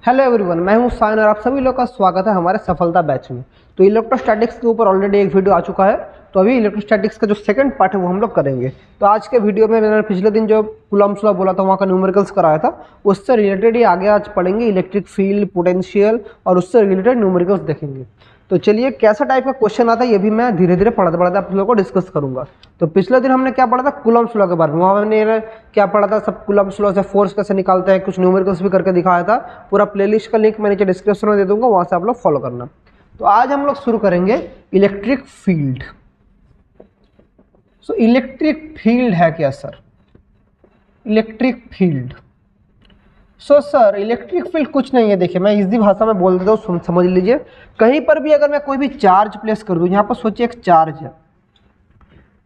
Hello everyone, मैं हूं sign और आप सभी लोग का स्वागत है हमारे सफलता बैच में। तो इलेक्ट्रोस्टैटिक्स के ऊपर ऑलरेडी एक वीडियो आ चुका है, तो अभी इलेक्ट्रोस्टैटिक्स का जो सेकंड पार्ट है वो हम लोग करेंगे। तो आज के वीडियो में मैंने पिछले दिन जो कूलम्ब्स लॉ बोला था वहाँ का न्यूमेरिकल्स कराया था, उससे रिलेटेड ही आगे आज पढ़ेंगे इलेक्ट्रिक फील्ड, पोटेंशियल और उससे रिलेटेड न्यूमेरिकल्स देखेंगे। तो चलिए कैसा टाइप का क्वेश्चन आता है ये भी मैं धीरे धीरे पढ़ते पढ़ते आप लोगों को डिस्कस करूंगा। तो पिछले दिन हमने क्या पढ़ा था, कूलम्ब्स लॉ के बारे में। वहाँ मैंने क्या पढ़ा था, सब कूलम्ब्स लॉ से फोर्स कैसे निकालते हैं, कुछ न्यूमेरिकल्स भी करके दिखाया था। पूरा प्लेलिस्ट का लिंक मैं नीचे डिस्क्रिप्शन में दे दूंगा, वहाँ से आप लोग फॉलो करना। तो आज हम लोग शुरू करेंगे electric field. So electric field है क्या sir? Electric field, so sir electric field कुछ नहीं है। देखिए मैं इसी भाषा में बोल देता हूँ, समझ लीजिए। कहीं पर भी अगर मैं कोई भी चार्ज प्लेस कर दूँ, यहाँ पर सोचिए एक चार्ज है,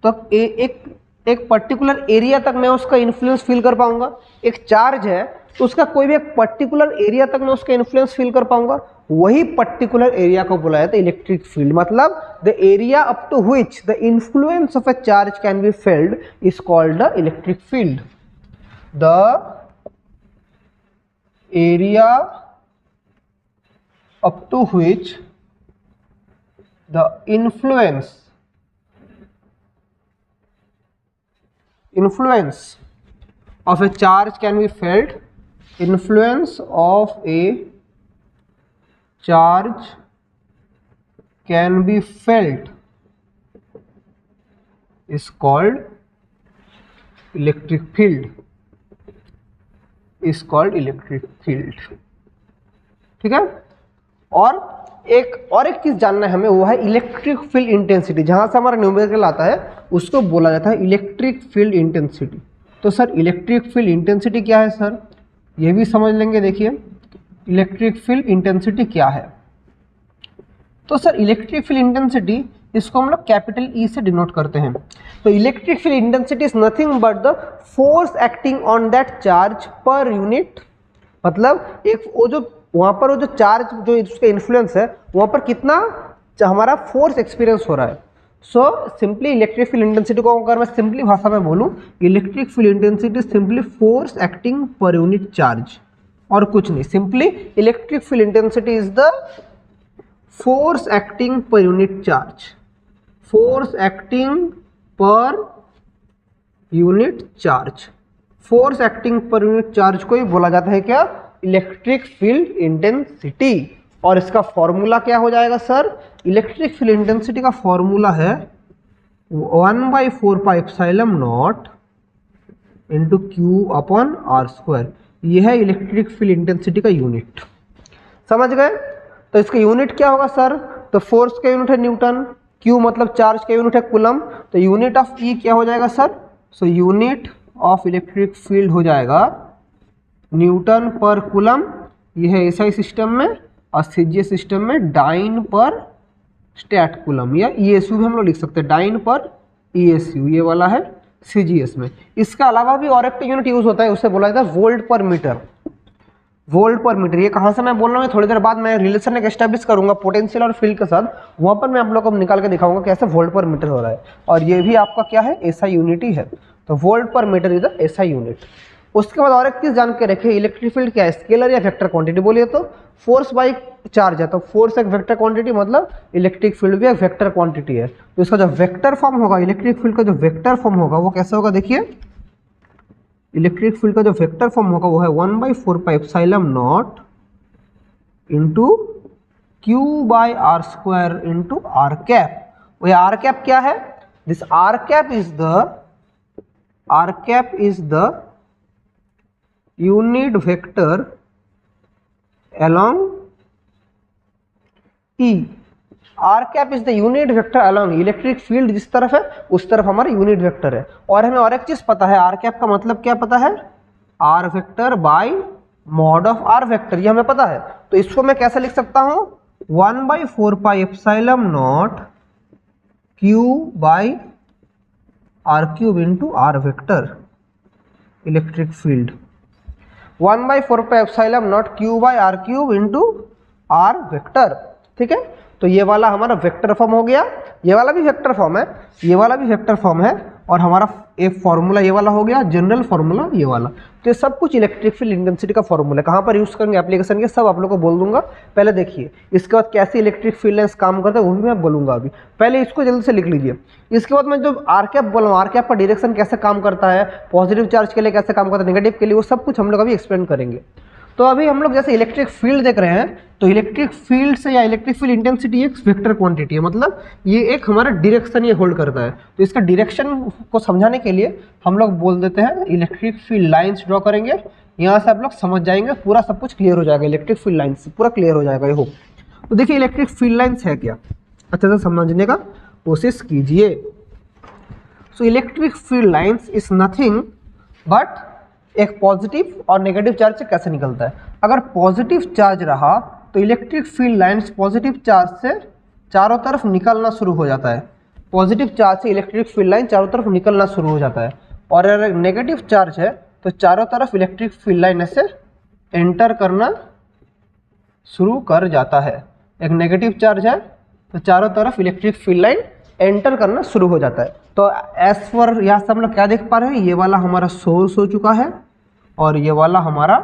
तो एक पर्टिकुलर एरिया तक मैं उसका इन्फ्लुएंस फील कर पाऊंगा। एक चार्ज है तो उसका कोई भी एक पर्टिकुलर एरिया तक मैं उसका इन्फ्लुएंस फील कर पाऊंगा, वही पर्टिकुलर एरिया को बुलाया था इलेक्ट्रिक फील्ड। मतलब the area up to which the influence of a charge can be felt is called the electric field. The area up to which the influence of a charge can be felt, influence of a charge can be felt is called electric field, is called electric field। ठीक है। और एक चीज जानना है हमें, वो है इलेक्ट्रिक फील्ड इंटेंसिटी। जहां से हमारा न्यूमेरिकल आता है उसको बोला जाता है इलेक्ट्रिक फील्ड इंटेंसिटी। तो सर इलेक्ट्रिक फील्ड इंटेंसिटी क्या है सर, ये भी समझ लेंगे। देखिए इलेक्ट्रिक फील्ड इंटेंसिटी क्या है। तो सर इलेक्ट्रिक फील्ड इंटेंसिटी, इसको हम लोग कैपिटल ई से डिनोट करते हैं। तो electric field intensity is nothing but the force acting on that charge per unit. मतलब एक वो जो वहाँ पर वो जो चार्ज जो उसका इन्फ्लुएंस है, वहाँ पर कितना हमारा फोर्स एक्सपीरियंस हो रहा है। So simply electric field intensity को अगर मैं सिंपली भाषा में बोलूँ, electric field intensity simply force acting per unit charge, और कुछ नहीं। Simply electric field intensity is the force acting per unit charge, force acting per unit charge. Force acting per unit charge को ही बोला जाता है क्या, इलेक्ट्रिक फील्ड इंटेंसिटी। और इसका फॉर्मूला क्या हो जाएगा सर, इलेक्ट्रिक फील्ड इंटेंसिटी का फॉर्मूला है 1/4πε0 इंटू Q/r²। यह है इलेक्ट्रिक फील्ड इंटेंसिटी का यूनिट। समझ गए? तो इसका यूनिट क्या होगा सर, तो फोर्स का यूनिट है न्यूटन, Q मतलब चार्ज का यूनिट है कूलम, तो यूनिट ऑफ E क्या हो जाएगा sir, so unit of electric field हो जाएगा न्यूटन पर कूलम। यह है SI सिस्टम में, और CGS सिस्टम में डाइन पर स्टैट कूलम, या ESU भी हम लोग लिख सकते हैं, डाइन पर ESU, ये वाला है CGS में। इसका अलावा भी और एक यूनिट यूज होता है, उसे बोला जाता है वोल्ट पर मीटर। वोल्ट पर मीटर, ये कहाँ से मैं बोल रहा हूँ, थोड़ी देर बाद मैं रिलेशन एक एस्टैब्लिश करूंगा पोटेंशियल और फील्ड के साथ, वहाँ पर मैं आप लोगों को निकाल के दिखाऊंगा कैसे वोल्ट पर मीटर हो रहा है। और ये भी आपका क्या है, SI यूनिट ही है। तो वोल्ट पर metre is the SI unit. उसके बाद और एक चीज जान के रखिए, इलेक्ट्रिक फील्ड क्या है, स्केलर या वेक्टर क्वांटिटी। बोलिए तो फोर्स बाई चार्ज है, तो फोर्स एक वेक्टर क्वांटिटी, मतलब इलेक्ट्रिक फील्ड भी एक वेक्टर क्वांटिटी है। तो इसका जो वेक्टर फॉर्म होगा, इलेक्ट्रिक फील्ड का जो वेक्टर फॉर्म होगा वो कैसे होगा, देखिए इलेक्ट्रिक फील्ड का जो वेक्टर फॉर्म होगा वो है 1/4πε0 into Q/r² into r cap. वो r कैप क्या है, this r cap is the unit vector along E। r cap is the unit vector along electric field, जिस तरफ है उस तरफ हमारा यूनिट वेक्टर है। और हमें और एक चीज पता है, r कैप का मतलब क्या पता है, r vector by mod of r vector, ये हमें पता है। तो इसको मैं कैसे लिख सकता हूं, 1/4πε0 Q/r³ into r vector electric field, 1/4πε0 Q/r³ into r vector. ठीक है। तो ये वाला हमारा वेक्टर फॉर्म हो गया, ये वाला भी वेक्टर फॉर्म है, ये वाला भी वेक्टर फॉर्म है, और हमारा एक फॉर्मूला ये वाला हो गया, जनरल फॉर्मूला ये वाला। तो ये सब कुछ इलेक्ट्रिक फील्ड इंटेंसिटी का फॉर्मूला है। कहाँ पर यूज़ करेंगे एप्लीकेशन के, सब आप लोग को बोल दूंगा। पहले देखिए, इसके बाद कैसे इलेक्ट्रिक फील्ड लाइन्स काम करता है वो भी मैं बोलूँगा अभी। पहले इसको जल्दी से लिख लीजिए। इसके बाद मैं जो आर कैप बोल रहा हूँ, आर कैप का डायरेक्शन कैसे काम करता है, पॉजिटिव चार्ज के लिए कैसे काम करता है, नेगेटिव के लिए, वो सब कुछ हम लोग अभी एक्सप्लेन करेंगे। तो अभी हम लोग जैसे इलेक्ट्रिक फील्ड देख रहे हैं, तो इलेक्ट्रिक फील्ड से या इलेक्ट्रिक फील्ड इंटेंसिटी एक वेक्टर क्वांटिटी है, मतलब ये एक हमारा डायरेक्शन ये होल्ड करता है। तो इसका डायरेक्शन को समझाने के लिए हम लोग बोल देते हैं इलेक्ट्रिक फील्ड लाइंस ड्रॉ करेंगे। यहाँ से आप लोग समझ जाएंगे, पूरा सब कुछ क्लियर हो जाएगा, इलेक्ट्रिक फील्ड लाइंस पूरा क्लियर हो जाएगा ये हो। तो देखिए इलेक्ट्रिक फील्ड लाइंस है क्या, अच्छे से समझने का कोशिश कीजिए। So electric field lines is nothing but एक पॉजिटिव और नेगेटिव चार्ज से कैसे निकलता है। अगर पॉजिटिव चार्ज रहा तो electric field lines positive charge से चारों तरफ निकलना शुरू हो जाता है। पॉजिटिव चार्ज से इलेक्ट्रिक फील्ड लाइन चारों तरफ निकलना शुरू हो जाता है। और अगर नेगेटिव चार्ज है तो चारों तरफ इलेक्ट्रिक फील्ड लाइन ऐसे एंटर करना शुरू कर जाता है। एक नेगेटिव चार्ज है तो चारों तरफ इलेक्ट्रिक फील्ड लाइन एंटर करना शुरू हो जाता है। तो एज पर यहाँ से हम लोग क्या देख पा रहे हैं, ये वाला हमारा सोर्स हो चुका है और ये वाला हमारा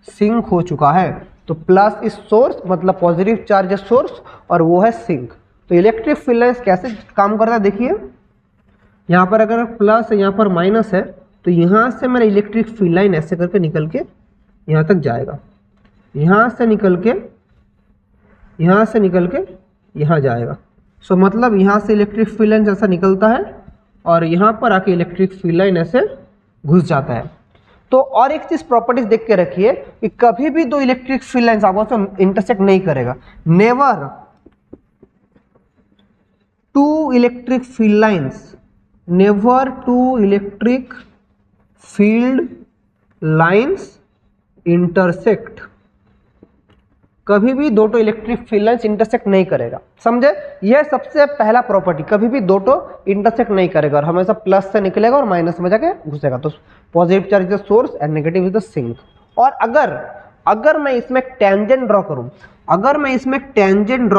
सिंक हो चुका है। तो प्लस इस सोर्स मतलब पॉजिटिव चार्ज है सोर्स और वो है सिंक। तो इलेक्ट्रिक फील्ड लाइंस कैसे काम करता है देखिए, यहाँ पर अगर प्लस है यहाँ पर माइनस है तो यहाँ से मेरा इलेक्ट्रिक फील्ड लाइन ऐसे करके निकल के यहाँ तक जाएगा, यहाँ से निकल के यहाँ जाएगा। सो मतलब यहाँ से इलेक्ट्रिक फील्ड लाइन ऐसा निकलता है और यहाँ पर आके इलेक्ट्रिक फील्ड लाइन ऐसे घुस जाता है। तो और एक चीज प्रॉपर्टीज देख के रखिए कि कभी भी दो इलेक्ट्रिक फील्ड लाइंस आपस में इंटरसेक्ट नहीं करेगा। Never two electric field lines intersect, कभी भी दो तो इलेक्ट्रिक फील्ड लाइंस इंटरसेक्ट नहीं करेगा। समझे, यह सबसे पहला प्रॉपर्टी, कभी भी दो तो इंटरसेक्ट नहीं करेगा और हमेशा प्लस से निकलेगा और माइनस में जाके घुसेगा। तो positive charge is the source and negative is the sink. और अगर मैं इसमें टेंजेंट ड्रॉ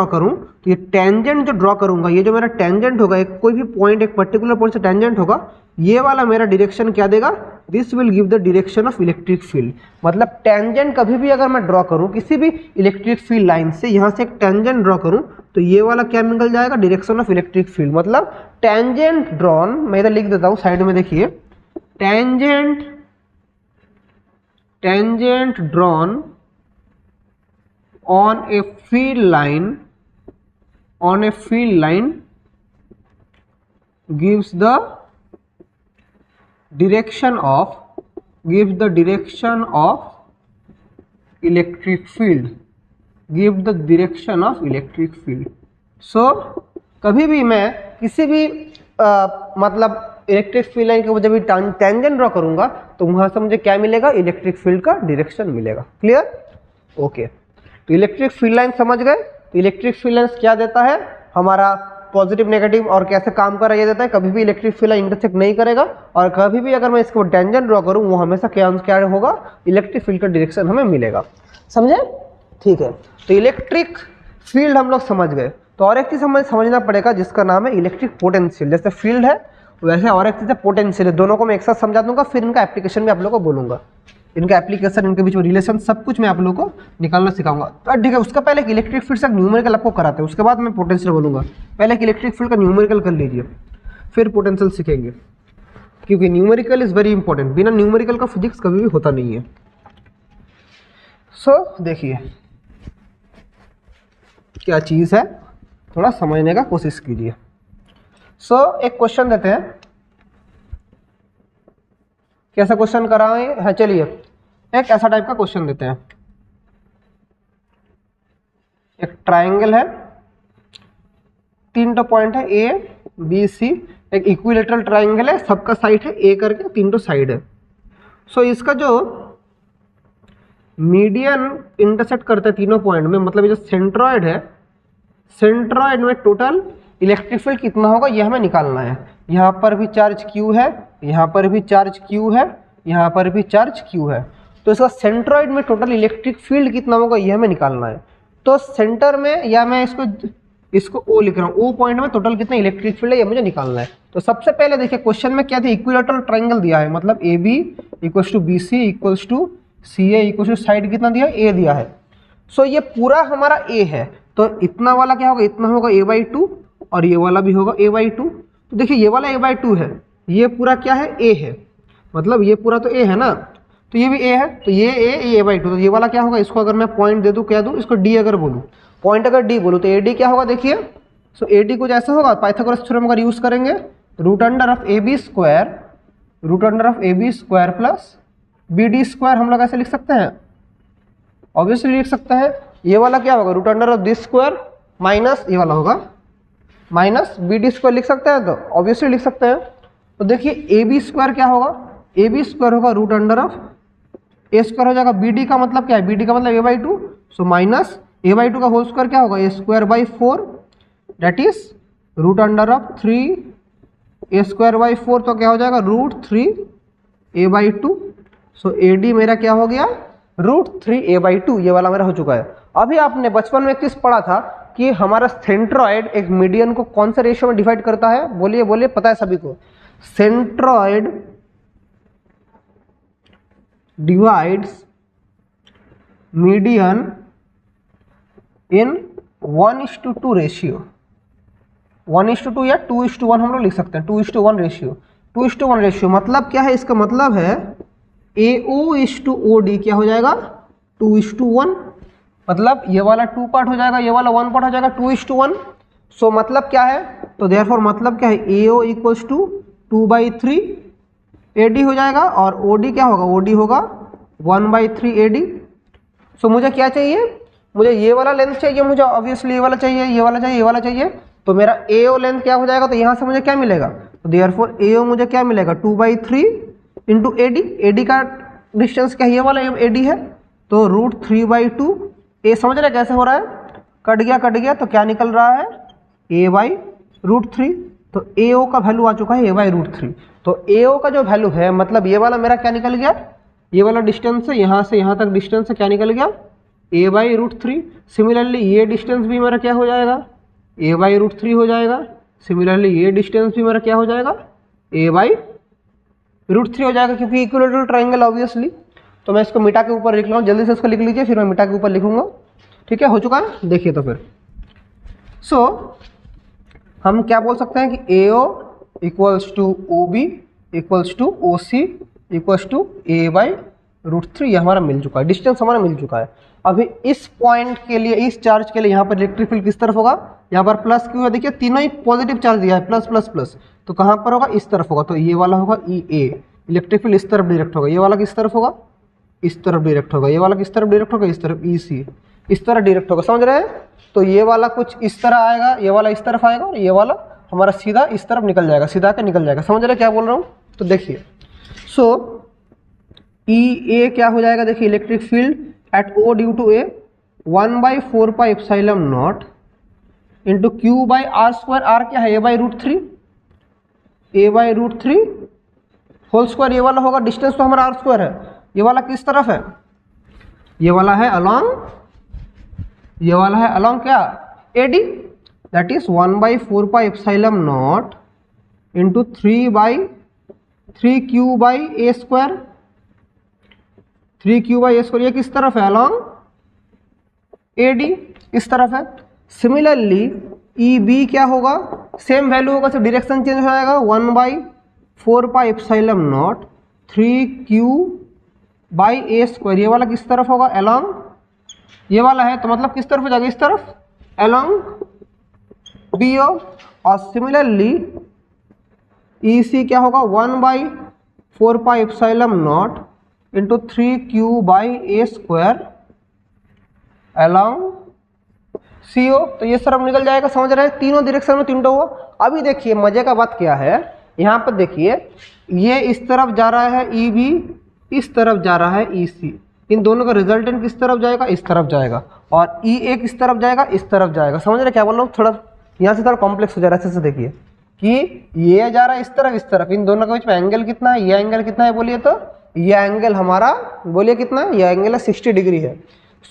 करूं, तो ये टेंजेंट जो ड्रॉ करूंगा, ये जो मेरा टेंजेंट होगा, एक कोई भी पॉइंट, एक पर्टिकुलर पॉइंट से टेंजेंट होगा, ये वाला मेरा डायरेक्शन क्या देगा, this will give the direction of electric field. मतलब टेंजेंट कभी भी अगर मैं ड्रॉ करूं किसी भी इलेक्ट्रिक फील्ड लाइन से, यहां से एक टेंजेंट ड्रॉ करूं तो ये वाला क्या निकल जाएगा, डायरेक्शन ऑफ इलेक्ट्रिक फील्ड। मतलब टेंजेंट ड्रॉन, मैं इधर लिख देता हूं साइड में, देखिए tangent drawn on a field line gives the direction of electric field, so कभी भी मैं किसी भी मतलब इलेक्ट्रिक फील्ड लाइन के जब भी टेंजेंट ड्रॉ करूंगा तो वहां से मुझे क्या मिलेगा, इलेक्ट्रिक फील्ड का डायरेक्शन मिलेगा। Clear, okay. तो इलेक्ट्रिक फील्ड लाइन समझ गए। तो इलेक्ट्रिक फील्ड लाइन क्या देता है, हमारा पॉजिटिव नेगेटिव और कैसे काम कर रहा है ये देता है। कभी भी इलेक्ट्रिक फील्ड लाइन इंटरसेक्ट नहीं करेगा और कभी भी अगर मैं इसको टेंजेंट ड्रॉ करूं वो हमेशा क्या होगा, इलेक्ट्रिक फील्ड का डायरेक्शन हमें मिलेगा। समझे, ठीक है। तो इलेक्ट्रिक फील्ड हम लोग समझ गए। तो और एक चीज हमें समझना पड़ेगा जिसका नाम है इलेक्ट्रिक पोटेंशियल। जैसे फील्ड है वैसे और एक चीज है पोटेंशियल है। दोनों को मैं एक साथ समझा दूंगा, फिर इनका एप्लीकेशन में आप लोगों को बोलूंगा। इनका एप्लीकेशन, इनके बीच में रिलेशन, सब कुछ मैं आप लोगों को निकालना सिखाऊंगा। तो ठीक है, उसका पहले एक इलेक्ट्रिक फील्ड से न्यूमेरिकल आपको कराते हैं, उसके बाद मैं पोटेंशियल बोलूंगा। पहले एक इलेक्ट्रिक फील्ड का न्यूमेरिकल कर लीजिए, फिर पोटेंशियल सीखेंगे, क्योंकि न्यूमेरिकल इज वेरी इंपॉर्टेंट। बिना न्यूमेरिकल का फिजिक्स कभी भी होता नहीं है। सो देखिए क्या चीज़ है, थोड़ा समझने का कोशिश कीजिए। सो एक क्वेश्चन देते हैं, कैसा क्वेश्चन कराएं है, चलिए एक ऐसा टाइप का क्वेश्चन देते हैं। एक ट्राइंगल है, 3 पॉइंट है ए बी सी, एक इक्विलेटरल ट्राइंगल है, सबका साइड है ए करके, 3 साइड है। सो इसका जो मीडियन इंटरसेक्ट करता है 3 पॉइंट में, मतलब ये जो सेंट्रॉइड है, सेंट्रॉइड में टोटल इलेक्ट्रिक फील्ड कितना होगा ये हमें निकालना है। यहाँ पर भी चार्ज क्यू है, यहाँ पर भी चार्ज क्यू है, यहाँ पर भी चार्ज क्यू है। तो इसका सेंट्रॉइड में टोटल इलेक्ट्रिक फील्ड कितना होगा ये हमें निकालना है। तो सेंटर में, या मैं इसको इसको O लिख रहा हूँ, O पॉइंट में टोटल कितना इलेक्ट्रिक फील्ड है ये मुझे निकालना है। तो सबसे पहले देखिए क्वेश्चन में क्या था, इक्विलेटरल ट्रायंगल दिया है, मतलब AB equals to BC equals to CA equals to side कितना दिया है, A दिया है। सो ये पूरा हमारा A है, तो इतना वाला क्या होगा, इतना होगा A/2 और ये वाला भी होगा A/2। तो देखिए ये वाला A/2 है, ये पूरा क्या है, A है, मतलब ये पूरा तो A है ना, तो ये भी A है, तो ये A, ये A/2, तो ये वाला क्या होगा, इसको अगर मैं पॉइंट दे दूँ, क्या दूँ, इसको D अगर बोलूँ, पॉइंट अगर D बोलूँ तो AD क्या होगा, देखिए सो AD कुछ ऐसा होगा, पाइथागोरस थ्योरम अगर यूज़ करेंगे, root under of AB square plus BD² हम लोग ऐसे लिख सकते हैं, ऑब्वियसली लिख सकते हैं। ये वाला क्या होगा, root under of this square minus ये वाला होगा माइनस BD² लिख सकते हैं, तो ऑब्वियसली लिख सकते हैं। तो देखिए AB² क्या होगा, AB² होगा रूट अंडर ऑफ A² हो जाएगा, BD का मतलब क्या है, BD का मतलब A/2, सो माइनस A/2 का होल स्क्वायर क्या होगा, A²/4 that is root under of 3A²/4, तो क्या हो जाएगा √3A/2। सो AD मेरा क्या हो गया, √3A/2, ये वाला मेरा हो चुका है। अभी आपने बचपन में एक चीज पढ़ा था कि हमारा सेंट्रॉइड एक मीडियन को कौन से रेशियो में डिवाइड करता है, बोलिए बोलिए, पता है सभी को, सेंट्रॉइड डिवाइड्स मीडियन इन 1:2 रेशियो, 1:2 या 2:1 हम लोग लिख सकते हैं, 2:1 रेशियो। 2:1 रेशियो मतलब क्या है, इसका मतलब है AO/OD क्या हो जाएगा, 2:1, मतलब ये वाला 2 पार्ट हो जाएगा, ये वाला 1 पार्ट हो जाएगा, 2:1। सो मतलब क्या है, तो देयरफॉर मतलब क्या है, AO इक्वल्स टू 2/3 AD हो जाएगा, और OD क्या होगा, OD होगा 1/3 AD। सो मुझे क्या चाहिए, मुझे ये वाला लेंथ चाहिए, मुझे ऑब्वियसली ये वाला चाहिए, ये वाला चाहिए, ये वाला चाहिए, तो मेरा AO लेंथ क्या हो जाएगा, तो यहाँ से मुझे क्या मिलेगा, तो देयरफॉर AO मुझे क्या मिलेगा, 2/3 इंटू AD, AD का डिस्टेंस क्या है, ये वाला AD है, तो √3/2, A समझ रहे कैसे हो रहा है, कट गया, तो क्या निकल रहा है, A/√3, तो AO का वैल्यू आ चुका है A/√3। तो AO का जो वैल्यू है, मतलब ये वाला मेरा क्या निकल गया, ये वाला डिस्टेंस है, यहाँ से यहाँ तक डिस्टेंस है, क्या निकल गया, A/√3। सिमिलरली ये डिस्टेंस भी मेरा क्या हो जाएगा, A/√3 हो जाएगा। सिमिलरली ये डिस्टेंस भी मेरा क्या हो जाएगा, A/√3 हो जाएगा, क्योंकि इक्विलेटरल ट्रायंगल ऑब्वियसली। तो मैं इसको मिटा के ऊपर लिख रहा हूँ, जल्दी से इसको लिख लीजिए, फिर मैं मिटा के ऊपर लिखूंगा, ठीक है, हो चुका है, देखिए तो फिर सो हम क्या बोल सकते हैं कि AO equals to OB equals to OC equals to A/√3, ये हमारा मिल चुका है, डिस्टेंस हमारा मिल चुका है। अभी इस पॉइंट के लिए, इस चार्ज के लिए यहाँ पर इलेक्ट्रिक फील्ड किस तरफ होगा, यहाँ पर प्लस क्यों है, देखिए तीनों ही पॉजिटिव चार्ज दिया है, प्लस प्लस प्लस, तो कहाँ पर होगा, इस तरफ होगा, तो ये वाला होगा EA, इलेक्ट्रिक फील्ड इस तरफ डायरेक्ट होगा, ये वाला किस तरफ होगा, इस तरफ डायरेक्ट होगा, ये वाला किस तरफ डायरेक्ट होगा, इस तरफ EC, इस तरह डायरेक्ट होगा, समझ रहे हैं। तो ये वाला कुछ इस तरह आएगा, ये वाला इस तरफ आएगा, और ये वाला हमारा सीधा इस तरफ निकल जाएगा, सीधा के निकल जाएगा, समझ रहे क्या बोल रहा हूँ। तो देखिए सो EA क्या हो जाएगा, देखिए electric field at O due to A 1/4πε0 into Q/r², R क्या है, A/√3 होल स्क्वायर, ये वाला होगा, डिस्टेंस तो हमारा r² है, ये वाला किस तरफ है, ये वाला है अलॉन्ग, ये वाला है अलॉन्ग क्या, AD, that is 1/4πε0 into 3/3Q/A², 3Q/A², ये किस तरफ है, अलॉन्ग AD, इस तरफ है। सिमिलरली EB क्या होगा, सेम वैल्यू होगा, सिर्फ डायरेक्शन चेंज हो जाएगा, 1/4πε0 3Q/A², ये वाला किस तरफ होगा, अलॉन्ग, ये वाला है, तो मतलब किस तरफ हो जाएगा, इस तरफ, अलॉन्ग BO। और सिमिलरली EC क्या होगा, 1/4πε0 इंटू 3Q/A² अलॉन्ग CO, तो ये सरफ निकल जाएगा, समझ रहे हैं, तीनों डायरेक्शन में तीनों हुआ। अभी देखिए मजे का बात क्या है, यहाँ पर देखिए ये इस तरफ जा रहा है EB, इस तरफ जा रहा है EC, इन दोनों का रिजल्टेंट किस तरफ जाएगा, इस तरफ जाएगा, और EA किस तरफ जाएगा, इस तरफ जाएगा, समझ रहे क्या बोल रहा हूँ। थोड़ा यहाँ से थोड़ा कॉम्प्लेक्स हो जा रहा है, अच्छे से देखिए कि ये जा रहा है इस तरफ, इन दोनों के बीच में एंगल कितना है, ये एंगल कितना है बोलिए, तो ये एंगल हमारा बोलिए कितना है, ये एंगल है 60 डिग्री है।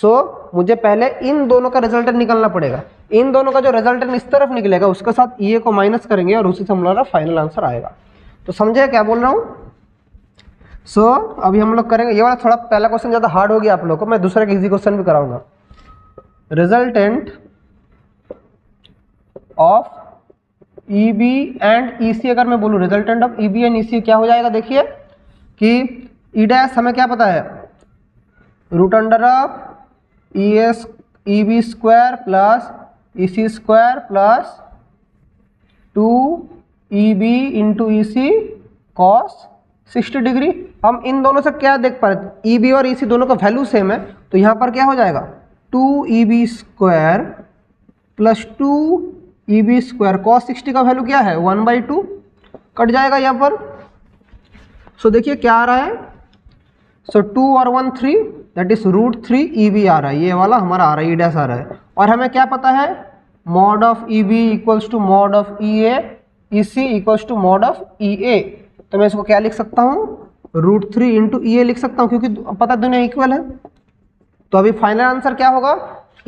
सो मुझे पहले इन दोनों का रिजल्टेंट निकालना पड़ेगा। इन दोनों का जो रिजल्टेंट इस तरफ निकलेगा उसके साथ ई ए को माइनस करेंगे और उसी से हमारा फाइनल आंसर आएगा। तो समझे क्या बोल रहा हूँ? सो अभी हम लोग करेंगे ये वाला, थोड़ा पहला क्वेश्चन ज़्यादा हार्ड हो गया आप लोग को, मैं दूसरा इजी क्वेश्चन भी कराऊंगा। Resultant of E B and E C, अगर मैं बोलूँ resultant of E B and E C क्या हो जाएगा? देखिए कि ई डैश हमें क्या पता है, root under of E S E B square plus E C square plus 2 E B into E C cos 60 degree. हम इन दोनों से क्या देख पा रहे, ई बी और ई सी दोनों का वैल्यू सेम है, तो यहाँ पर क्या हो जाएगा 2 E B square plus 2 E B square cos 60 का वैल्यू क्या है 1/2, कट जाएगा यहाँ पर। सो देखिए क्या आ रहा है, सो 2 और 1 3, दैट इज √3 ई बी आ रहा है, ये वाला हमारा आ रहा है, ई डैश आ रहा है। और हमें क्या पता है, mod of E B equals to mod of E A, E C equals to mod of E A. तो मैं इसको क्या लिख सकता हूँ, √3 इंटू ई ए लिख सकता हूँ, क्योंकि पता दोनों इक्वल है। तो अभी फाइनल आंसर क्या होगा,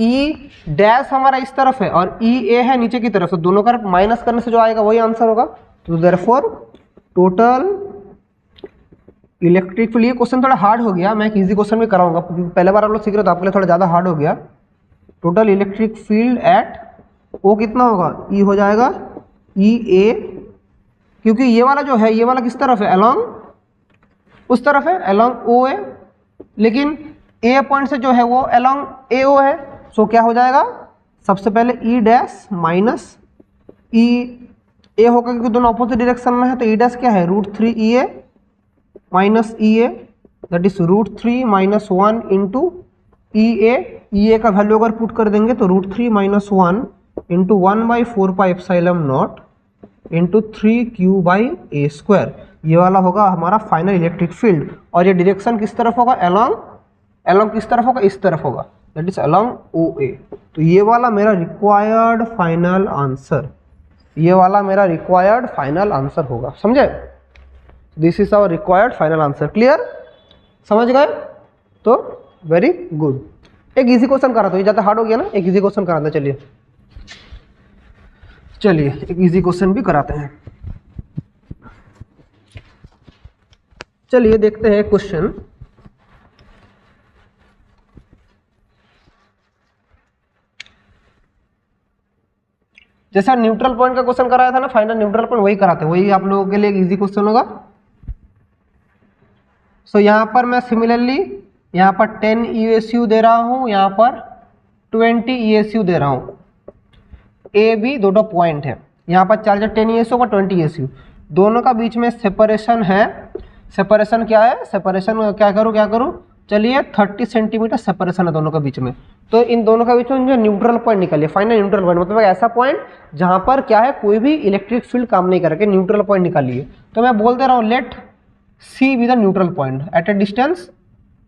ई डैश हमारा इस तरफ है और ई ए है नीचे की तरफ, तो दोनों का माइनस करने से जो आएगा वही आंसर होगा। तो देयरफॉर टोटल इलेक्ट्रिक फील्ड, ये क्वेश्चन थोड़ा हार्ड हो गया, मैं एक इजी क्वेश्चन भी कराऊंगा क्योंकि पहले बार आप लोग सीख रहे हो तो आपके लिए थोड़ा ज़्यादा हार्ड हो गया। टोटल इलेक्ट्रिक फील्ड एट ओ कितना होगा, ई हो जाएगा ई ए, क्योंकि ये वाला जो है ये वाला किस तरफ है, अलोंग उस तरफ है, अलोंग ओ है, लेकिन ए पॉइंट से जो है वो अलोंग ए ओ है। सो क्या हो जाएगा, सबसे पहले ई डैश माइनस ई ए होगा, क्योंकि दोनों अपोजिट डायरेक्शन में है, तो ई डैश क्या है √3 E A minus E A, that is √3 minus 1 into E A का वैल्यू अगर पुट कर देंगे तो √3 minus 1 into 1/4 pi epsilon naught into 3q/a², ये वाला होगा हमारा फाइनल इलेक्ट्रिक फील्ड। और ये डायरेक्शन किस तरफ होगा, अलोंग किस तरफ होगा, इस तरफ होगा, दैट इज अलोंग ओ ए। तो ये वाला मेरा रिक्वायर्ड फाइनल आंसर, ये वाला मेरा रिक्वायर्ड फाइनल आंसर होगा, समझे? This is our required final answer. Clear, समझ गए? तो वेरी गुड। एक इजी क्वेश्चन करा, तो ये ज़्यादा हार्ड हो गया ना, एक इजी क्वेश्चन कराते, चलिए चलिए एक इजी क्वेश्चन भी कराते हैं। चलिए देखते हैं क्वेश्चन। जैसा न्यूट्रल पॉइंट का क्वेश्चन कराया था ना, फाइनल न्यूट्रल पॉइंट, वही कराते हैं, वही आप लोगों के लिए एक इजी क्वेश्चन होगा। सो यहाँ पर मैं सिमिलरली यहाँ पर 10 ESU दे रहा हूँ, यहाँ पर 20 ESU दे रहा हूँ, ए बी दोनों पॉइंट है, यहाँ पर चार्जर 10 ESU का 20 ESU, दोनों का बीच में सेपरेशन है। सेपरेशन क्या है, सेपरेशन क्या करूँ, चलिए 30 सेंटीमीटर सेपरेशन है दोनों के बीच में। तो इन दोनों के बीच में जो न्यूट्रल पॉइंट निकालिए, फाइनल न्यूट्रल पॉइंट मतलब ऐसा पॉइंट जहाँ पर क्या है कोई भी इलेक्ट्रिक फील्ड काम नहीं करके, न्यूट्रल पॉइंट निकालिए। तो मैं बोल दे रहा हूँ let C be the neutral point at a distance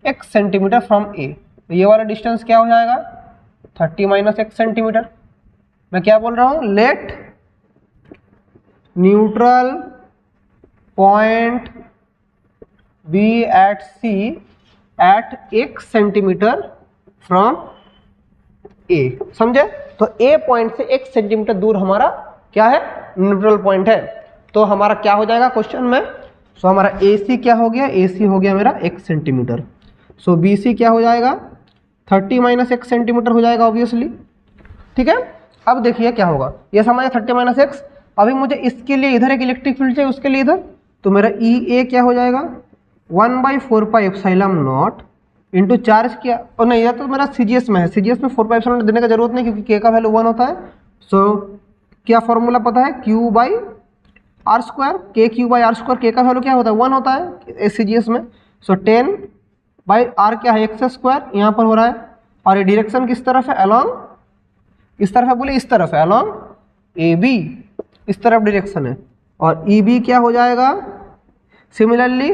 x centimetre from A. तो ये वाला डिस्टेंस क्या हो जाएगा 30 माइनस x सेंटीमीटर। मैं क्या बोल रहा हूँ, let neutral point be at C at x centimetre from A, समझे? तो ए पॉइंट से x सेंटीमीटर दूर हमारा क्या है, न्यूट्रल पॉइंट है। तो हमारा क्या हो जाएगा क्वेश्चन में, सो हमारा ए सी क्या हो गया, ए सी हो गया मेरा x सेंटीमीटर। सो बी सी क्या हो जाएगा 30 माइनस x सेंटीमीटर हो जाएगा ऑब्वियसली, ठीक है। अब देखिए क्या होगा, ये समझ 30 माइनस x। अभी मुझे इसके लिए इधर एक इलेक्ट्रिक फील्ड चाहिए, उसके लिए इधर, तो मेरा ई ए क्या हो जाएगा 1/4 pi epsilon naught into charge किया, और नहीं यह तो मेरा सीजीएस में है, सीजीएस में 4 पाई एप्सिलॉन देने का जरूरत नहीं क्योंकि के का वैल्यू 1 होता है। सो क्या फॉर्मूला पता है, Q/r², KQ/r², के का वैल्यू क्या होता है 1 होता है सीजीएस में। सो 10/r क्या है x², यहाँ पर हो रहा है, और ये डायरेक्शन किस तरफ है, अलोंग इस तरफ है, बोले इस तरफ है, अलोंग ए बी, इस तरफ डायरेक्शन है। और ई बी क्या हो जाएगा सिमिलरली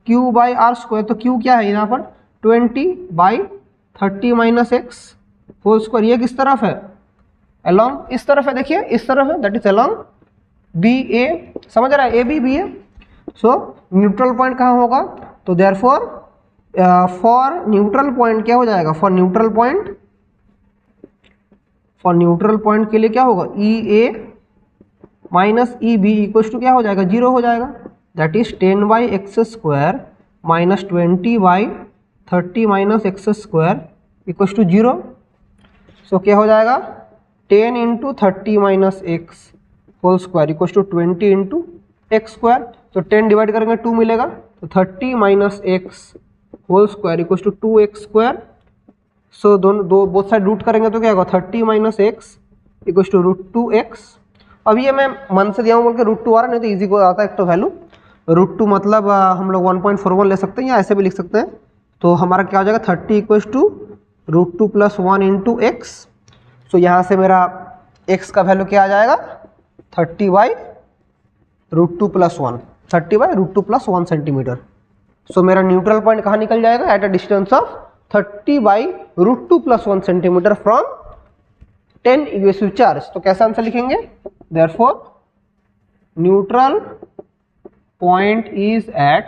Q/r², तो Q क्या है यहाँ पर 20/30 माइनस x होल स्क्वायर, ये किस तरफ है, अलोंग इस तरफ है, देखिए इस तरफ है, that is along B A, समझ रहा है, A B B A. So neutral point कहाँ होगा, तो देयरफॉर फॉर न्यूट्रल पॉइंट क्या हो जाएगा, फॉर न्यूट्रल पॉइंट के लिए क्या होगा, E A minus E B equal to क्या हो जाएगा, 0 हो जाएगा। That is 10/x² minus 20/30 minus x² equal to 0। So क्या हो जाएगा, 10 × 30 minus x whole square equal to 20 × x²। तो 10 डिवाइड करेंगे 2 मिलेगा, तो 30 minus x whole square equal to 2x²। So दोनों बोथ साइड रूट करेंगे तो क्या होगा, 30 minus x equal to √2x। अब ये मैं मन से दिया हूँ बोल के √2 आ रहा, नहीं तो इजी को आता है एक तो वैल्यू √2, मतलब हम लोग 1.41 ले सकते हैं या ऐसे भी लिख सकते हैं। तो हमारा क्या हो जाएगा, 30 इक्वल टू √2 + 1 × x। सो यहाँ से मेरा x का वैल्यू क्या आ जाएगा, 30/√2 + 1, 30/√2 + 1 सेंटीमीटर। सो मेरा न्यूट्रल पॉइंट कहाँ निकल जाएगा, at a distance of 30/√2 + 1 centimetre from 10 USU charge. तो कैसा आंसर लिखेंगे, therefore neutral point is at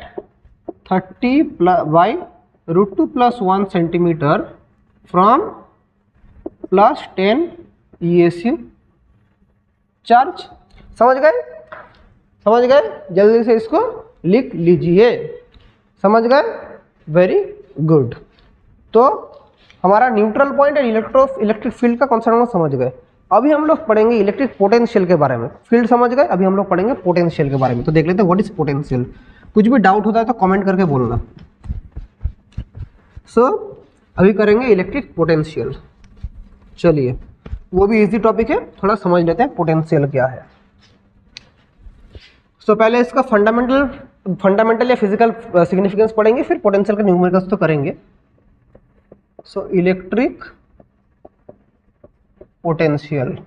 30/√2 + 1 centimetre from +10 ESU charge. समझ गए, जल्दी से इसको लिख लीजिए। समझ गए, वेरी गुड। तो हमारा न्यूट्रल पॉइंट और इलेक्ट्रिक फील्ड का कॉन्सेप्ट हम समझ गए। अभी हम लोग पढ़ेंगे इलेक्ट्रिक पोटेंशियल के बारे में। फील्ड समझ गए, अभी हम लोग पढ़ेंगे पोटेंशियल के बारे में। तो देख लेते हैं व्हाट इज पोटेंशियल। कुछ भी डाउट होता है तो कमेंट करके बोलना। सो अभी करेंगे इलेक्ट्रिक पोटेंशियल। चलिए, वो भी इजी टॉपिक है, थोड़ा समझ लेते हैं पोटेंशियल क्या है। सो पहले इसका फंडामेंटल या फिजिकल सिग्निफिकेंस पढ़ेंगे, फिर पोटेंशियल का न्यूमेरिकल्स तो करेंगे। सो इलेक्ट्रिक पोटेंशियल,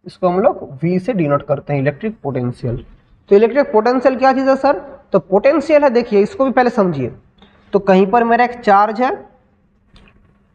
इसको हम लोग V से डिनोट करते हैं, इलेक्ट्रिक पोटेंशियल। तो इलेक्ट्रिक पोटेंशियल क्या चीज़ है सर, तो पोटेंशियल है, देखिए इसको भी पहले समझिए। तो कहीं पर मेरा एक चार्ज है,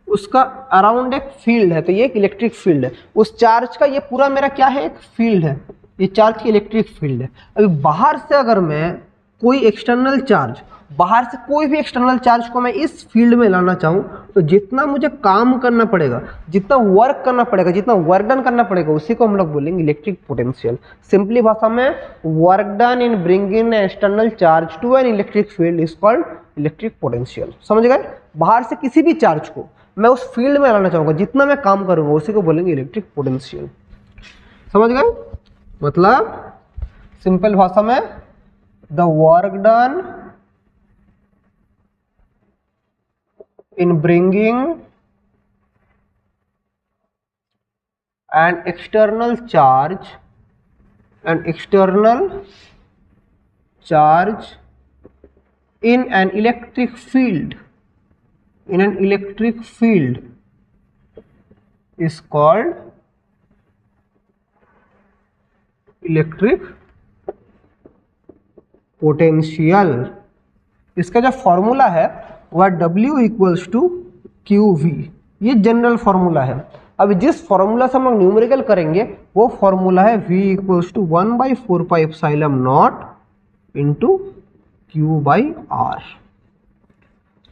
उसका अराउंड एक फील्ड है, तो ये एक इलेक्ट्रिक फील्ड है। उस चार्ज का ये पूरा मेरा क्या है, एक फील्ड है, ये चार्ज की इलेक्ट्रिक फील्ड है। अभी बाहर से अगर मैं कोई एक्सटर्नल चार्ज, बाहर से कोई भी एक्सटर्नल चार्ज को मैं इस फील्ड में लाना चाहूँ, तो जितना मुझे काम करना पड़ेगा, जितना वर्क करना पड़ेगा, जितना वर्क डन करना पड़ेगा, उसी को हम लोग बोलेंगे इलेक्ट्रिक पोटेंशियल। सिंपली भाषा में, work done in bringing external charge to an electric field is called electric potential. समझ गए, बाहर से किसी भी चार्ज को मैं उस फील्ड में लाना चाहूँगा, जितना मैं काम करूँगा उसी को बोलेंगे इलेक्ट्रिक पोटेंशियल। समझ गए, मतलब सिंपल भाषा में, the work done in bringing an external charge in an electric field is called electric potential. इसका जो फॉर्मूला है वह W = QV, ये जनरल फॉर्मूला है। अब जिस फॉर्मूला से हम लोग न्यूमेरिकल करेंगे वो फॉर्मूला है V = 1/4πε0 × Q/R।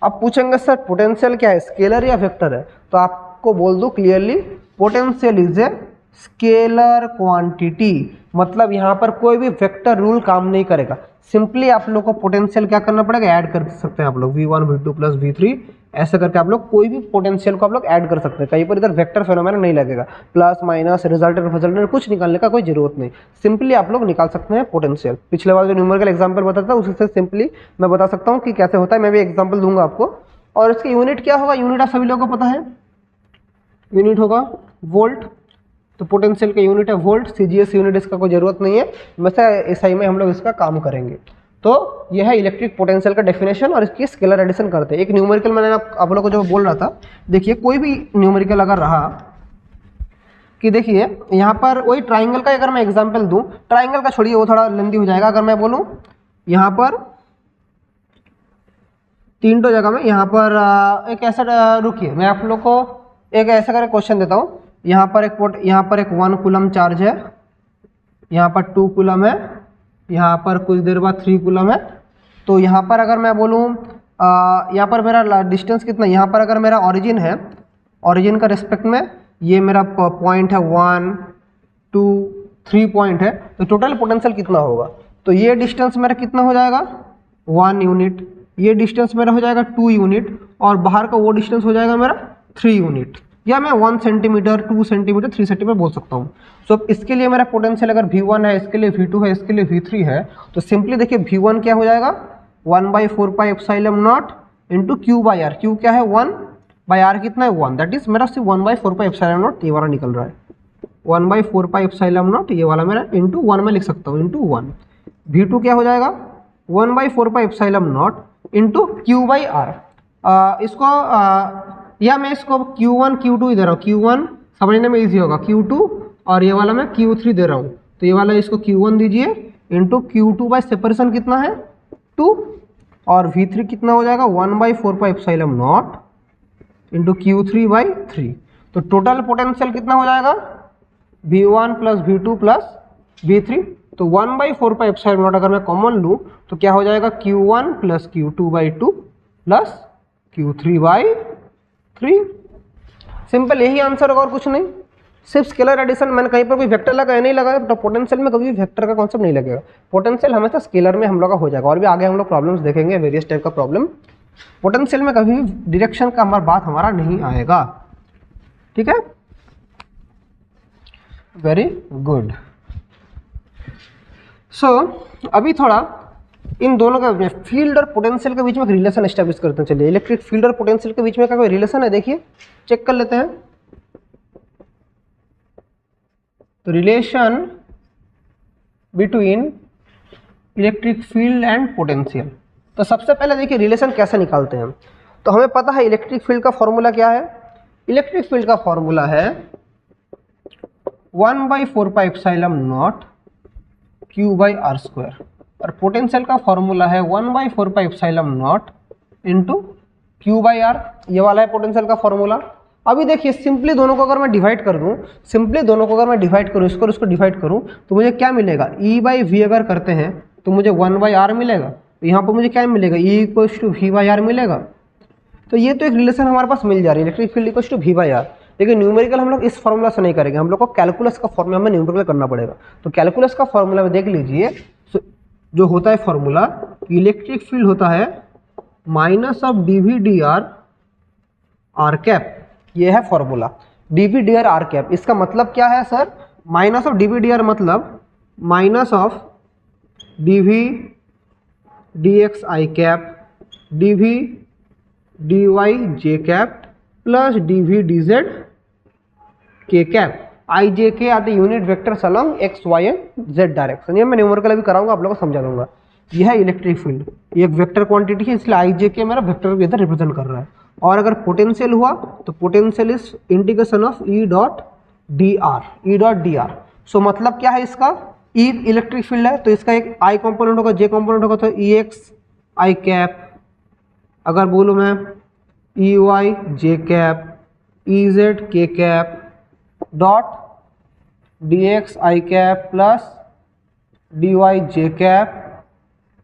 अब पूछेंगे सर पोटेंशियल क्या है, स्केलर या वेक्टर है, तो आपको बोल दो clearly, potential is a scalar quantity. मतलब यहाँ पर कोई भी वेक्टर रूल काम नहीं करेगा। सिंपली आप लोग को पोटेंशियल क्या करना पड़ेगा, ऐड कर सकते हैं आप लोग V1 V2 + V3, ऐसे करके आप लोग कोई भी पोटेंशियल को आप लोग ऐड कर सकते हैं। कहीं पर इधर वेक्टर फेनोमेना नहीं लगेगा, प्लस माइनस रिजल्टेंट कुछ निकालने का कोई जरूरत नहीं, सिंपली आप लोग निकाल सकते हैं पोटेंशियल। पिछले बार जो न्यूमेरिकल एग्जाम्पल बताता था उससे सिंपली मैं बता सकता हूँ कि कैसे होता है, मैं भी एग्जाम्पल दूंगा आपको। और इसकी यूनिट क्या होगा, यूनिट आप सभी लोगों को पता है, यूनिट होगा वोल्ट। तो पोटेंशियल का यूनिट है वोल्ट, CGS यूनिट इसका कोई जरूरत नहीं है, वैसे SI में हम लोग इसका काम करेंगे। तो यह है इलेक्ट्रिक पोटेंशियल का डेफिनेशन, और इसकी स्केलर एडिशन करते हैं। एक न्यूमेरिकल मैंने आप लोगों को जो बोल रहा था, देखिए कोई भी न्यूमेरिकल अगर रहा कि देखिए यहाँ पर वही ट्राइंगल का अगर मैं एग्जांपल दूं, ट्राइंगल का छोड़िए वो थोड़ा लेंदी हो जाएगा। अगर मैं बोलूं यहाँ पर 3 जगह में, यहाँ पर एक ऐसा, रुकिए मैं आप लोग को एक ऐसा करके क्वेश्चन देता हूँ। यहाँ पर एक 1 कूलम चार्ज है, यहाँ पर 2 कूलम है, यहाँ पर कुछ देर बाद 3 कूलम है। तो यहाँ पर अगर मैं बोलूँ यहाँ पर मेरा डिस्टेंस कितना, यहाँ पर अगर मेरा ऑरिजिन है, ऑरिजिन का रिस्पेक्ट में ये मेरा पॉइंट है 1 2 3 पॉइंट है, तो टोटल पोटेंशियल कितना होगा, तो ये डिस्टेंस मेरा कितना हो जाएगा 1 यूनिट, ये डिस्टेंस मेरा हो जाएगा 2 यूनिट, और बाहर का वो डिस्टेंस हो जाएगा मेरा 3 यूनिट, या मैं 1 सेंटीमीटर 2 सेंटीमीटर 3 सेंटीमीटर बोल सकता हूँ। सो अब इसके लिए मेरा पोटेंशियल अगर V1 है, इसके लिए V2 है, इसके लिए V3 है, तो सिंपली देखिए V1 क्या हो जाएगा 1/4 pi epsilon naught into q by r, q क्या है 1 बाई आर कितना है 1, दैट इज मेरा सिर्फ 1/4 पाई एप्सिलॉन नॉट ये वाला निकल रहा है, 1/4 पाई एप्सिलॉन नॉट ये वाला मेरा इंटू 1 में लिख सकता हूँ इंटू 1। V2 क्या हो जाएगा 1/4 pi epsilon naught into q by r, इसको या मैं इसको Q1 Q2 ही दे रहा हूँ, Q1 समझने में इजी होगा, Q2 और ये वाला मैं Q3 दे रहा हूँ, तो ये वाला इसको Q1 दीजिए इंटू Q2 बाई सेपरेशन कितना है 2, और V3 कितना हो जाएगा 1/4 pi epsilon naught into Q3 by 3, तो टोटल पोटेंशियल कितना हो जाएगा V1 plus V2 plus V3, तो 1/4 पाई एप्सिलॉन नॉट अगर मैं कॉमन लूँ तो क्या हो जाएगा Q1 plus Q2 by 2 plus Q3 by 3, simple यही आंसर होगा और कुछ नहीं। सिर्फ स्केलर एडिशन, मैंने कहीं पर कोई वेक्टर लगाया नहीं लगाया, तो पोटेंशियल में कभी भी वेक्टर का कॉन्सेप्ट नहीं लगेगा, पोटेंशियल हमेशा स्केलर में हम लोग का हो जाएगा, और भी आगे हम लोग प्रॉब्लम्स देखेंगे वेरियस टाइप का प्रॉब्लम, पोटेंशियल में कभी भी डायरेक्शन का बात हमारा नहीं आएगा, ठीक है, वेरी गुड। सो अभी थोड़ा इन दोनों के फील्ड और पोटेंशियल के बीच में रिलेशन एस्टैब्लिश करते हैं। चलिए इलेक्ट्रिक फील्ड और पोटेंशियल के बीच में क्या कोई रिलेशन है, देखिए चेक कर लेते हैं। तो relation between electric field and potential, तो सबसे पहले देखिए रिलेशन कैसे निकालते हैं। तो हमें पता है इलेक्ट्रिक फील्ड का फॉर्मूला क्या है, इलेक्ट्रिक फील्ड का फॉर्मूला है 1/4 pi epsilon naught q by r square, और पोटेंशियल का फॉर्मूला है 1/4 pi epsilon naught into q by r, ये वाला है पोटेंशियल का फॉर्मूला। अभी देखिए सिंपली दोनों को अगर मैं डिवाइड कर दूं, सिंपली दोनों को अगर मैं डिवाइड करूं, इसको और इसको डिवाइड करूं, तो मुझे क्या मिलेगा E बाई वी अगर करते हैं तो मुझे 1/r मिलेगा, तो यहाँ पर मुझे क्या मिलेगा E equals to V by r मिलेगा। तो ये तो एक रिलेशन हमारे पास मिल जा रही है electric field equals to V by r, लेकिन न्यूमेरिकल हम लोग इस फॉर्मूला से नहीं करेंगे, हम लोग को कैलकुलस का फॉर्मूला हमें न्यूमेरिकल करना पड़ेगा। तो कैलकुलस का फॉर्मूला में देख लीजिए, जो होता है फॉर्मूला, इलेक्ट्रिक फील्ड होता है minus of dv dr R cap, ये है formula dv dr R cap. इसका मतलब क्या है sir, minus of dv dr मतलब minus of dv dx I cap dv dy j cap plus dv dz k cap, I J K R the unit vectors along X Y and Z direction. ये मैं numerical अभी कराऊंगा, आप लोगों को समझा दूंगा। यह है इलेक्ट्रिक फील्ड, ये एक वेक्टर क्वांटिटी है, इसलिए आई जे के मेरा वेक्टर को इधर रिप्रेजेंट कर रहा है। और अगर पोटेंशियल हुआ तो potential is integration of E dot D R. So मतलब क्या है इसका, ई इलेक्ट्रिक फील्ड है तो इसका एक आई कॉम्पोनेंट होगा, जे कॉम्पोनेंट होगा, तो ई एक्स आई कैप, अगर बोलूँ मैं ई वाई जे कैप, ई जेड के कैप डॉट डी एक्स आई कैप प्लस डी वाई जे कैप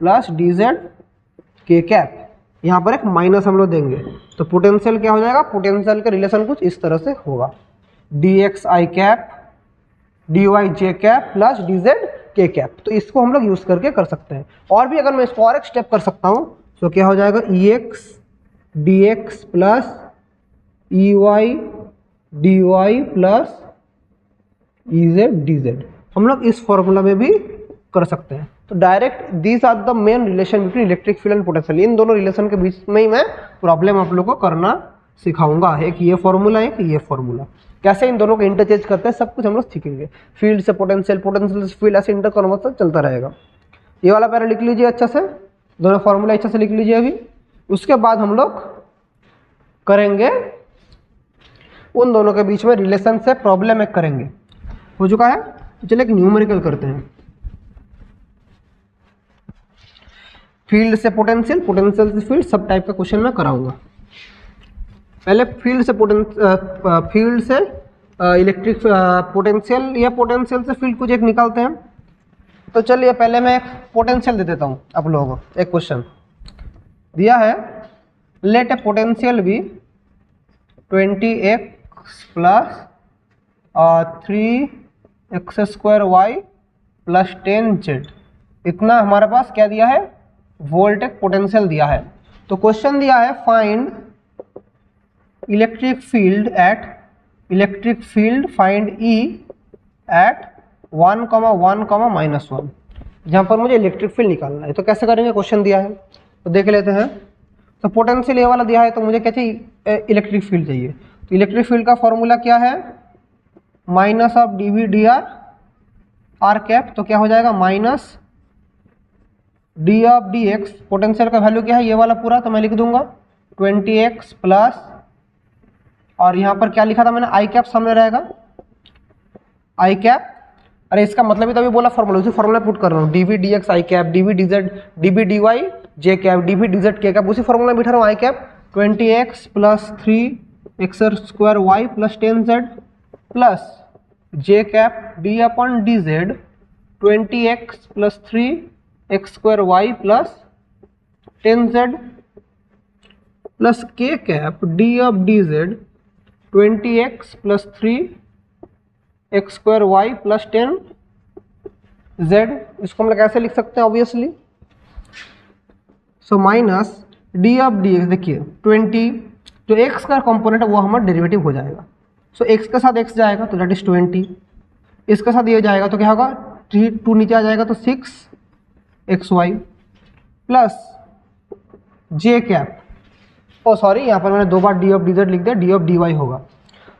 प्लस डी जेड के कैप, यहाँ पर एक माइनस हम लोग देंगे, तो पोटेंशियल क्या हो जाएगा, पोटेंशियल का रिलेशन कुछ इस तरह से होगा, डी एक्स आई कैप डी वाई जे कैप प्लस डी जेड के कैप। तो इसको हम लोग यूज करके कर सकते हैं। और भी अगर मैं इसको और एक स्टेप कर सकता हूँ तो क्या हो जाएगा, E X D X plus E Y D Y plus E Z D Z, हम लोग इस फॉर्मूला में भी कर सकते हैं। तो direct these are the main relation between electric field and potential, इन दोनों रिलेशन के बीच में ही मैं प्रॉब्लम आप लोग को करना सिखाऊंगा। एक ये फॉर्मूला, एक ये फॉर्मूला, कैसे इन दोनों को इंटरचेंज करते हैं सब कुछ हम लोग सीखेंगे। फील्ड से पोटेंशियल, पोटेंशियल से फील्ड, ऐसे इंटर कन्वर्सन चलता रहेगा। ये वाला पैरा लिख लीजिए अच्छा से, दोनों फॉर्मूला अच्छा से लिख लीजिए अभी। उसके बाद हम लोग करेंगे उन दोनों के बीच में रिलेशन से प्रॉब्लम एक करेंगे, हो चुका है। तो चलिए एक न्यूमेरिकल करते हैं, फील्ड से पोटेंशियल, पोटेंशियल से फील्ड, सब टाइप का क्वेश्चन मैं कराऊंगा। पहले फील्ड से इलेक्ट्रिक पोटेंशियल या पोटेंशियल से फील्ड कुछ एक निकालते हैं। तो चलिए पहले मैं एक पोटेंशियल दे देता हूं आप लोगों को। एक क्वेश्चन दिया है let a potential be 20x plus 3x² y plus 10z। इतना हमारे पास क्या दिया है, वोल्टेज पोटेंशियल दिया है। तो क्वेश्चन दिया है find electric field find E at 1, 1, -1, जहाँ पर मुझे इलेक्ट्रिक फील्ड निकालना है। तो कैसे करेंगे, क्वेश्चन दिया है तो देख लेते हैं। तो पोटेंशियल ये वाला दिया है, तो मुझे क्या चाहिए, इलेक्ट्रिक फील्ड चाहिए। तो इलेक्ट्रिक फील्ड का फॉर्मूला क्या है, minus of dV dr r cap. तो क्या हो जाएगा, minus d of dx। Potential का वैल्यू क्या है, ये वाला पूरा, तो मैं लिख दूंगा 20x प्लस, और यहाँ पर क्या लिखा था मैंने, आई कैप सामने रहेगा, आई कैप। अरे इसका मतलब ही तो अभी बोला फॉर्मूला, उसी फॉर्मूला पुट कर रहा हूँ, dV dx I cap, dV dz dV dy j cap, dV dz k cap, उसी फॉर्मूला में बिठा रहा हूँ, I cap 20x plus 3x² y plus 10z plus j cap d upon dz 20x plus 3x² y plus 10z plus k cap d of dz 20x plus 3x² y plus 10z। इसको हम लोग कैसे लिख सकते हैं, obviously so minus d of dx, देखिए 20, जो x का कंपोनेंट है वो हमारा डेरिवेटिव हो जाएगा। सो x के साथ x जाएगा तो दैट इज 20, इसके साथ ये जाएगा तो क्या होगा, 2 नीचे आ जाएगा तो 6xy प्लस j कैप, ओ सॉरी यहाँ पर मैंने 2 बार d ऑफ dz लिख दिया, d ऑफ dy होगा।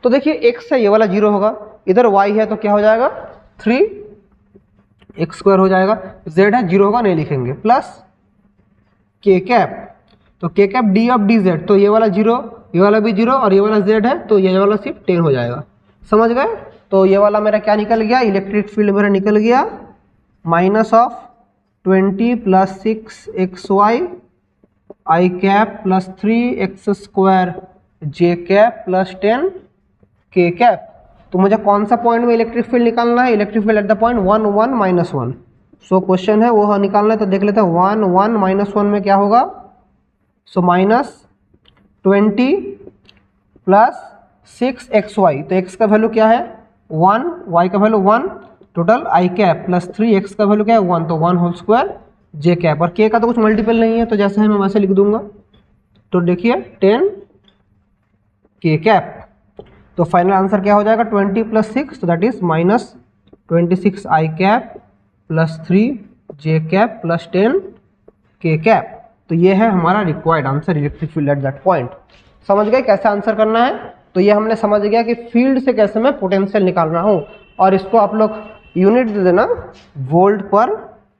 तो देखिए x है, ये वाला 0 होगा, इधर y है तो क्या हो जाएगा 3x² हो जाएगा, z है 0 होगा, नहीं लिखेंगे, प्लस k कैप। तो k cap d of dz, तो ये वाला 0, ये वाला भी 0 और ये वाला z है, तो ये वाला सिर्फ 10 हो जाएगा। समझ गए। तो ये वाला मेरा क्या निकल गया, इलेक्ट्रिक फील्ड मेरा निकल गया minus of 20 plus 6xy I cap plus 3x² j cap plus 10 k cap. तो मुझे कौन सा पॉइंट में इलेक्ट्रिक फील्ड निकालना है, electric field at the point 1, 1, -1। So question है वो निकालना है, तो देख लेते हैं 1, 1, -1 में क्या होगा। सो माइनस 20 प्लस 6xy, तो x का वैल्यू क्या है 1, y का value 1, total I cap plus 3x का वैल्यू क्या है 1, तो 1 होल स्क्वायर j कैप, और k का तो कुछ मल्टीपल नहीं है, तो जैसे है मैं वैसे लिख दूंगा। तो देखिए 10 k कैप। तो फाइनल आंसर क्या हो जाएगा 20 प्लस 6, तो that is minus 26 I cap plus 3 j cap plus 10 k cap. तो ये है हमारा required answer, electric field at that point. समझ गए कैसे आंसर करना है। तो ये हमने समझ गया कि फील्ड से कैसे मैं पोटेंशियल निकाल रहा हूँ, और इसको आप लोग यूनिट दे देना वोल्ट पर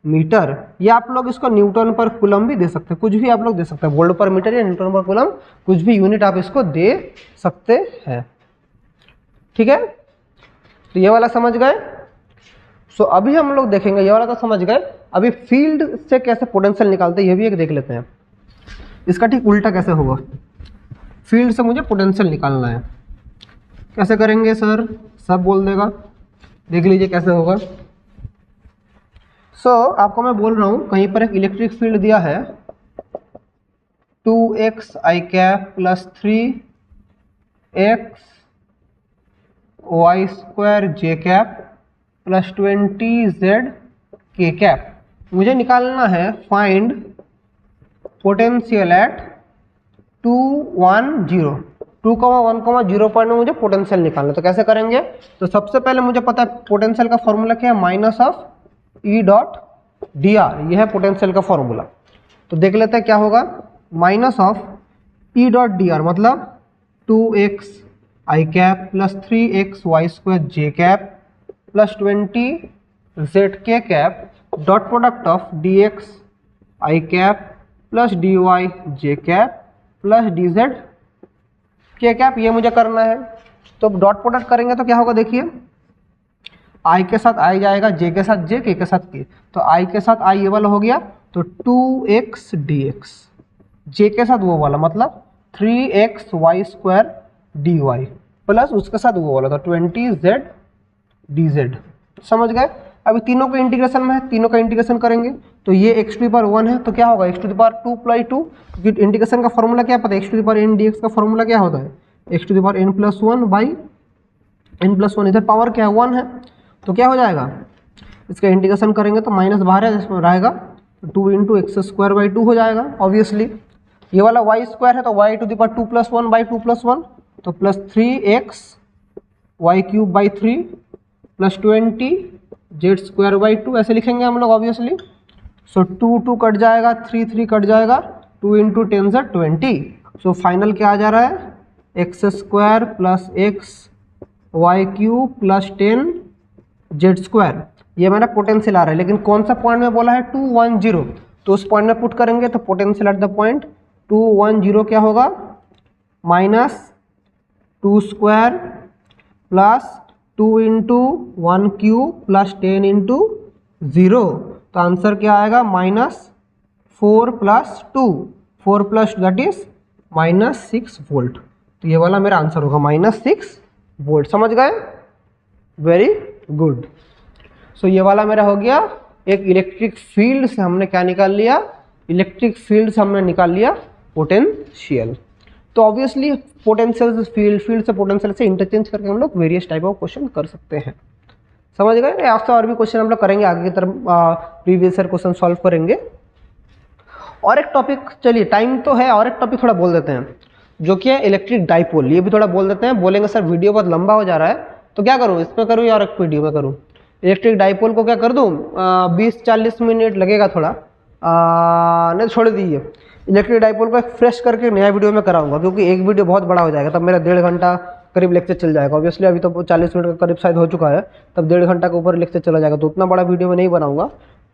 मीटर, या आप लोग इसको न्यूटन पर कूलम भी दे सकते हैं, कुछ भी आप लोग दे सकते हैं, वोल्ट पर मीटर या न्यूटन पर कूलम, कुछ भी यूनिट आप इसको दे सकते हैं। ठीक है, तो ये वाला समझ गए। सो अभी हम लोग देखेंगे, ये वाला तो समझ गए, अभी फील्ड से कैसे पोटेंशियल निकालते हैं ये भी एक देख लेते हैं। इसका ठीक उल्टा कैसे होगा, फील्ड से मुझे पोटेंशियल निकालना है, कैसे करेंगे सर, सब बोल देगा, देख लीजिए कैसे होगा। सो आपको मैं बोल रहा हूँ, कहीं पर एक इलेक्ट्रिक फील्ड दिया है 2x I cap plus 3x y² j cap plus 20z k cap. मुझे निकालना है फाइंड पोटेंशियल एट 2, 1, 0, 2, 1, 0 पॉइंट में मुझे पोटेंशियल निकालना है। तो कैसे करेंगे, तो सबसे पहले मुझे पता है पोटेंशियल का फॉर्मूला क्या है, minus of E dot D are, यह है पोटेंशियल का फॉर्मूला। तो देख लेते हैं क्या होगा, minus of E dot D are मतलब 2x I cap plus 3x y² j cap plus 20z k cap dot product of dx I cap plus dy j cap plus dz k cap, ये मुझे करना है। तो dot product करेंगे तो क्या होगा, देखिए i के साथ i जाएगा, j के साथ j, k के साथ k, तो i के साथ i ये वाला हो गया, तो 2x dx, j के साथ वो वाला मतलब 3x y² dy प्लस उसके साथ वो वाला, तो 20z dz। समझ गए। अभी तीनों का इंटीग्रेशन में है, तीनों का इंटीग्रेशन करेंगे तो ये x टू द पावर 1 है तो क्या होगा x to the power 2 plus 2, क्योंकि इंटीग्रेशन का फॉर्मूला क्या पता है, x to the power n dx का फॉर्मूला क्या होता है, x to the power n plus 1 by n plus 1, इधर पावर क्या है 1 है तो क्या हो जाएगा, इसका इंटीग्रेशन करेंगे तो माइनस बाहर है, इसमें रहेगा 2 इंटू एक्स स्क्वायर बाई 2 हो जाएगा ऑब्वियसली। ये वाला वाई स्क्वायर है तो y to the power 2 plus 1 by 2 plus 1 तो plus 3x y cube by 3 plus 20 z square by 2 ऐसे लिखेंगे हम लोग ऑब्वियसली। सो 2 कट जाएगा, 3 कट जाएगा, 2 इंटू 10 से 20। सो फाइनल क्या आ जा रहा है, x square plus x y cube plus 10 z square. ये मेरा पोटेंशियल आ रहा है, लेकिन कौन सा पॉइंट में बोला है 210, तो उस पॉइंट में पुट करेंगे तो पोटेंशियल एट द पॉइंट 210 क्या होगा, minus 2 square plus 2 into 1 cube plus 10 into 0, तो आंसर क्या आएगा -4 plus 2, 4 plus that is -6 volt. तो ये वाला मेरा आंसर होगा -6 वोल्ट। समझ गए, वेरी गुड। सो ये वाला मेरा हो गया, एक इलेक्ट्रिक फील्ड से हमने क्या निकाल लिया, इलेक्ट्रिक फील्ड से हमने निकाल लिया पोटेंशियल। तो ऑब्वियसली पोटेंशियल से फील्ड, फील्ड से पोटेंशियल से इंटरचेंज करके हम लोग वेरियस टाइप ऑफ क्वेश्चन कर सकते हैं। समझ गए, आपसे और भी क्वेश्चन हम लोग करेंगे आगे की तरफ, प्रीवियस ईयर क्वेश्चन सॉल्व करेंगे। और एक टॉपिक, चलिए टाइम तो है, और एक टॉपिक थोड़ा बोल देते हैं जो कि है इलेक्ट्रिक डाइपोल। ये भी थोड़ा बोल देते हैं। बोलेंगे सर वीडियो बहुत लंबा हो जा रहा है तो क्या करूँ, इसमें करूँ या और एक वीडियो में करूँ। इलेक्ट्रिक डाइपोल को क्या कर दूँ, 20-40 मिनट लगेगा थोड़ा, नहीं छोड़ दीजिए। इलेक्ट्रिक डाइपोल को फ्रेश करके नया वीडियो में कराऊंगा, क्योंकि एक वीडियो बहुत बड़ा हो जाएगा, तब मेरा 1.5 घंटा करीब लेक्चर चल जाएगा। ऑब्वियसली अभी तो 40 मिनट का करीब शायद हो चुका है, तब 1.5 घंटा के ऊपर लेक्चर चला जाएगा, तो उतना बड़ा वीडियो में नहीं बनाऊंगा।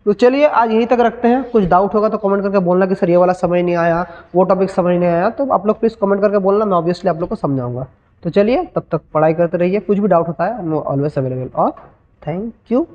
तो चलिए आज यहीं तक रखते हैं। कुछ डाउट होगा तो कमेंट करके बोलना कि सर ये वाला समझ नहीं आया, वो टॉपिक समझ नहीं आया, तो आप लोग प्लीज़ कमेंट करके बोलना, मैं ऑब्वियसली आप लोग को समझाऊंगा। तो चलिए तब तक पढ़ाई करते रहिए, कुछ भी डाउट होता है आई एम ऑलवेज अवेलेबल। और थैंक यू।